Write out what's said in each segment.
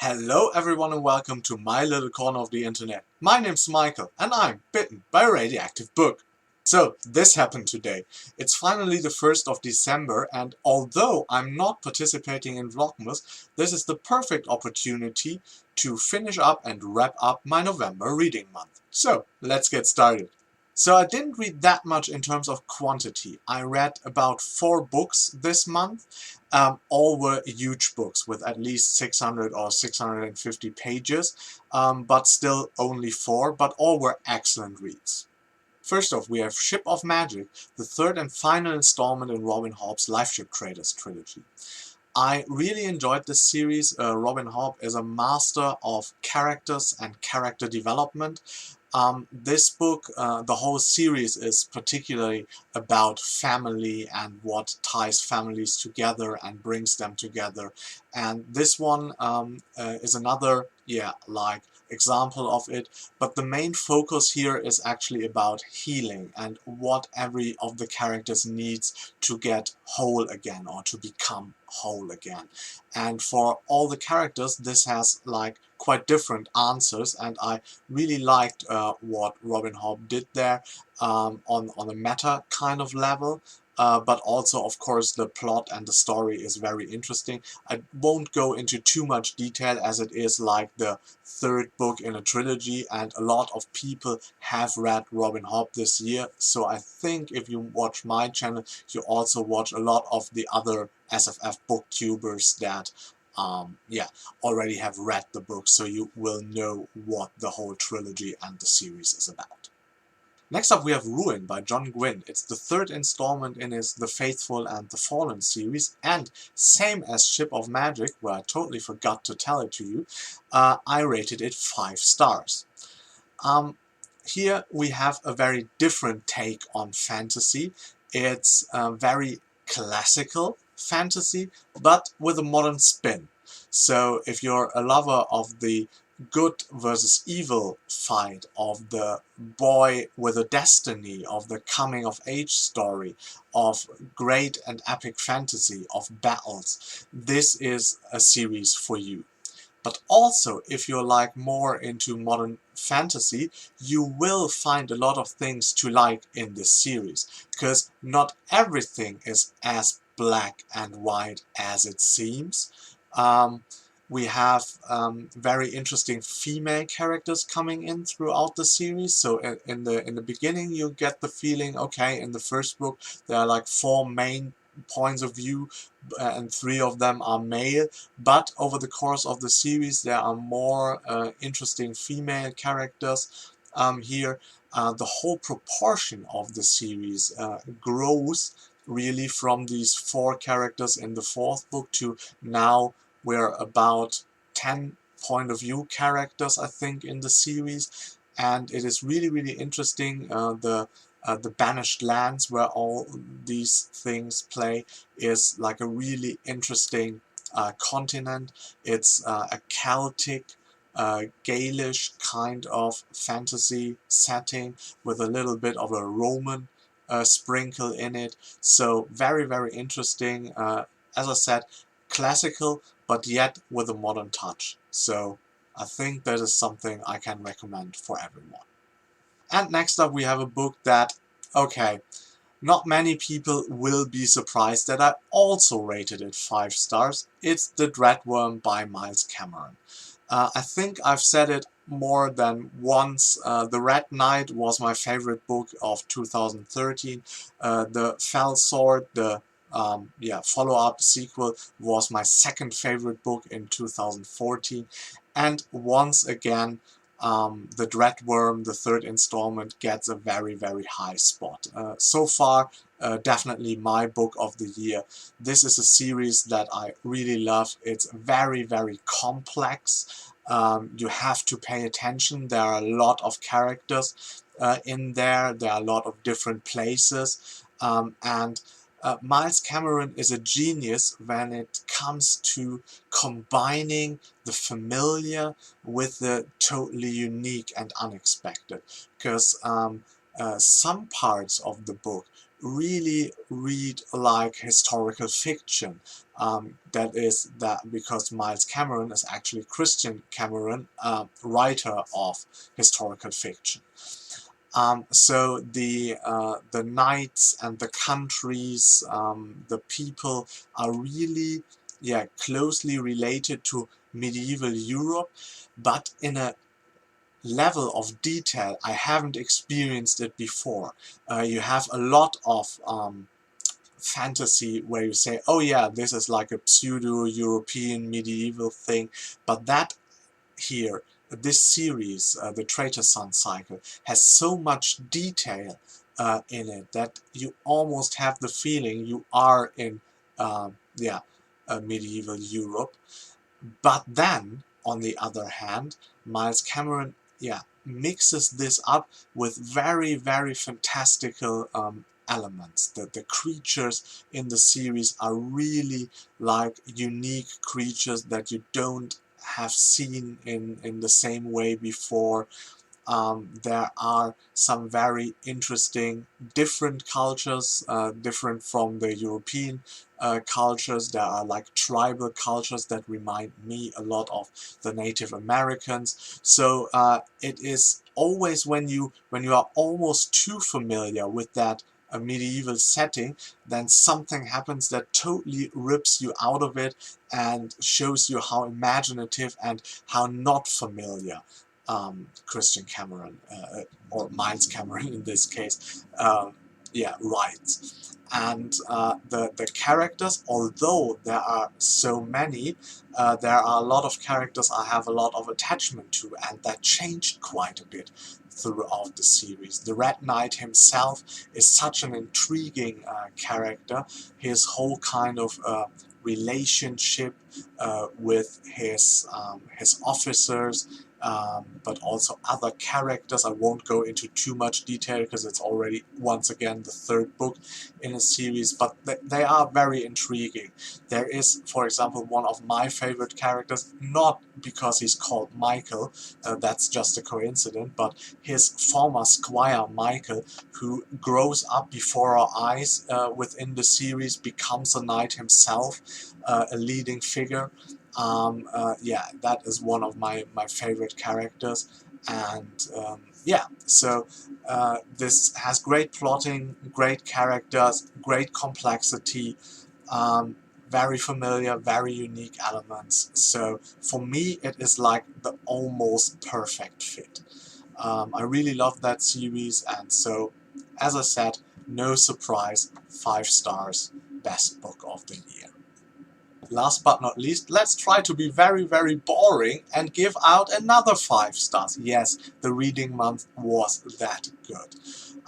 Hello everyone and welcome to my little corner of the internet. My name's Michael and I'm bitten by a radioactive book. So this happened today. It's finally the 1st of December and although I'm not participating in Vlogmas, this is the perfect opportunity to finish up and wrap up my November reading month. So let's get started. So I didn't read that much in terms of quantity. I read about 4 books this month. All were huge books with at least 600 or 650 pages, but still only 4, but all were excellent reads. First off, we have Ship of Magic, the third and final installment in Robin Hobb's Lifeship Traders trilogy. I really enjoyed this series. Robin Hobb is a master of characters and character development. This book, the whole series is particularly about family and what ties families together and brings them together. And this one is another, like example of it. But the main focus here is actually about healing and what every of the characters needs to get whole again or to become whole again. And for all the characters, this has like quite different answers, and I really liked what Robin Hobb did there on a meta kind of level. But also, of course, the plot and the story is very interesting. I won't go into too much detail as it is like the third book in a trilogy and a lot of people have read Robin Hobb this year. So I think if you watch my channel, you also watch a lot of the other SFF booktubers that already have read the book, so you will know what the whole trilogy and the series is about. Next up we have Ruin by John Gwynne. It's the third installment in his The Faithful and the Fallen series, and same as Ship of Magic, where I totally forgot to tell it to you, I rated it 5 stars. Here we have a very different take on fantasy. It's very classical fantasy, but with a modern spin. So if you're a lover of the good versus evil fight, of the boy with a destiny, of the coming of age story, of great and epic fantasy, of battles, this is a series for you. But also, if you're like more into modern fantasy, you will find a lot of things to like in this series, because not everything is as black and white as it seems. We have very interesting female characters coming in throughout the series. So in the beginning, you get the feeling, okay, in the first book there are like 4 main points of view and 3 of them are male, but over the course of the series there are more interesting female characters here. The whole proportion of the series grows really from these 4 characters in the 4th book to now we're about 10 point of view characters, I think, in the series, and it is really interesting. The Banished Lands, where all these things play, is like a really interesting continent. It's a Celtic, Gaelish kind of fantasy setting with a little bit of a Roman sprinkle in it. So very interesting. As I said, classical, but yet with a modern touch. So I think that is something I can recommend for everyone. And next up we have a book that, okay, not many people will be surprised that I also rated it 5 stars. It's The Dreadworm by Miles Cameron. I think I've said it more than once. The Red Knight was my favorite book of 2013. The Fell Sword, the follow-up sequel, was my second favorite book in 2014. And once again, the Dreadworm, the third installment, gets a very high spot. So far, definitely my book of the year. This is a series that I really love. It's very complex. You have to pay attention. There are a lot of characters in there. There are a lot of different places. And Miles Cameron is a genius when it comes to combining the familiar with the totally unique and unexpected, because some parts of the book really read like historical fiction. That is that because Miles Cameron is actually Christian Cameron, writer of historical fiction. So the knights and the countries, the people are really, yeah, closely related to medieval Europe, but in a level of detail I haven't experienced it before. You have a lot of fantasy where you say, oh yeah, this is like a pseudo-European medieval thing, but that here, this series, the Traitor Sun cycle, has so much detail in it that you almost have the feeling you are in, yeah, medieval Europe. But then, on the other hand, Miles Cameron, yeah, mixes this up with very, very fantastical elements. The creatures in the series are really like unique creatures that you don't have seen in the same way before. There are some very interesting different cultures, different from the European cultures. There are like tribal cultures that remind me a lot of the Native Americans. So it is always when you are almost too familiar with that a medieval setting, then something happens that totally rips you out of it and shows you how imaginative and how not familiar Christian Cameron, or Miles Cameron in this case, yeah, writes. And the characters, although there are so many, there are a lot of characters I have a lot of attachment to, and that changed quite a bit throughout the series. The Red Knight himself is such an intriguing character. His whole kind of relationship with his officers, but also other characters. I won't go into too much detail because it's already, once again, the third book in a series, but they are very intriguing. There is, for example, one of my favorite characters, not because he's called Michael, that's just a coincidence, but his former squire Michael, who grows up before our eyes within the series, becomes a knight himself, a leading figure. Yeah, that is one of my favorite characters, and yeah, so this has great plotting, great characters, great complexity, very familiar, very unique elements. So for me, it is like the almost perfect fit. I really love that series, and so, as I said, no surprise, 5 stars, best book of the year. Last but not least, let's try to be very, very boring and give out another 5 stars. Yes, the reading month was that good.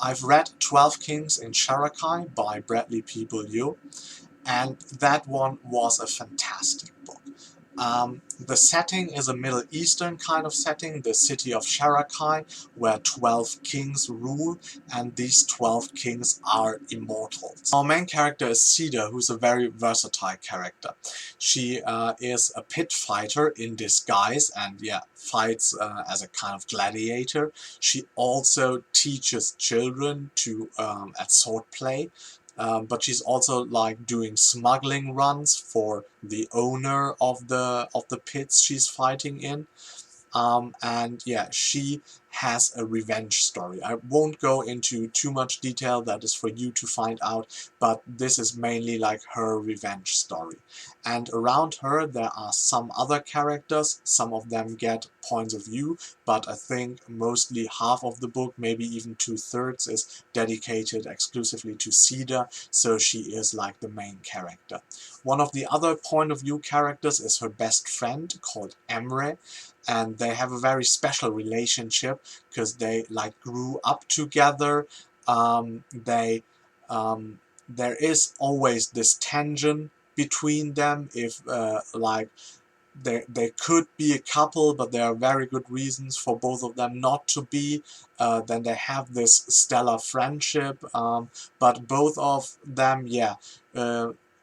I've read 12 Kings in Sharakai by Bradley P. Beaulieu, and that one was a fantastic book. The setting is a Middle Eastern kind of setting, the city of Sharakai, where 12 kings rule, and these 12 kings are immortals. Our main character is Cedar, who's a very versatile character. She is a pit fighter in disguise and, yeah, fights as a kind of gladiator. She also teaches children to at swordplay. But she's also like doing smuggling runs for the owner of the pits she's fighting in. And yeah, she has a revenge story. I won't go into too much detail, that is for you to find out, but this is mainly like her revenge story. And around her there are some other characters, some of them get points of view, but I think mostly half of the book, maybe even 2/3, is dedicated exclusively to Cedar, so she is like the main character. One of the other point of view characters is her best friend called Emre, and they have a very special relationship because they like grew up together. They there is always this tension between them. If like they could be a couple, but there are very good reasons for both of them not to be. Then they have this stellar friendship, but both of them, yeah,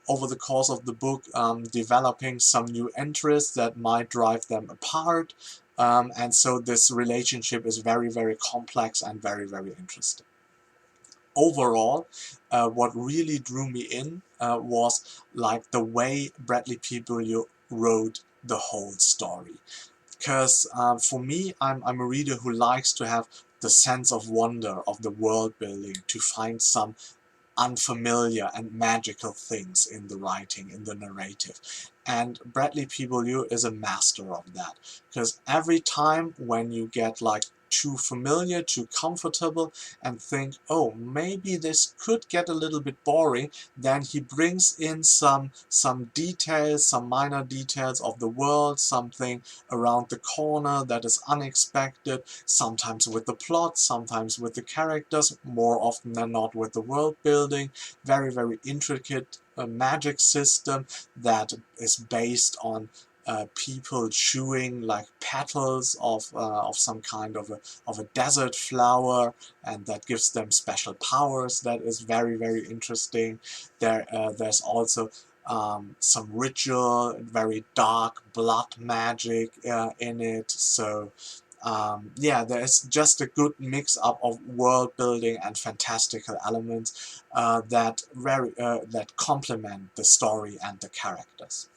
over the course of the book, developing some new interests that might drive them apart. And so this relationship is very, very complex and very, very interesting. overall, what really drew me in was like the way Bradley People wrote the whole story. Because for me, I'm a reader who likes to have the sense of wonder of the world building, to find some unfamiliar and magical things in the writing, in the narrative. And Bradley People is a master of that, because every time when you get like too familiar, too comfortable, and think, oh, maybe this could get a little bit boring, then he brings in some details, some minor details of the world, something around the corner that is unexpected, sometimes with the plot, sometimes with the characters, more often than not with the world building. Very, very intricate magic system that is based on people chewing like petals of some kind of a desert flower, and that gives them special powers. That is very, very interesting. There's also some ritual, very dark blood magic in it. So yeah, there's just a good mix-up of world building and fantastical elements that complement the story and the characters.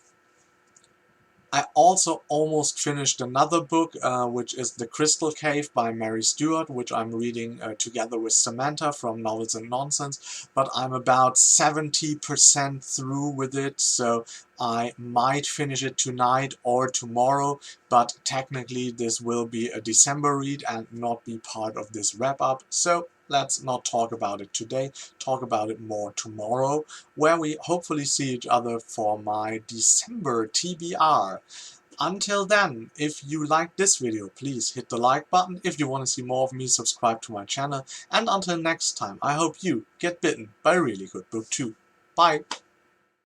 I also almost finished another book, which is The Crystal Cave by Mary Stewart, which I'm reading together with Samantha from Novels and Nonsense, but I'm about 70% through with it, so I might finish it tonight or tomorrow, but technically this will be a December read and not be part of this wrap-up, so let's not talk about it today, talk about it more tomorrow, where we hopefully see each other for my December TBR. Until then, if you liked this video, please hit the like button. If you want to see more of me, subscribe to my channel. And until next time, I hope you get bitten by a really good book too. Bye!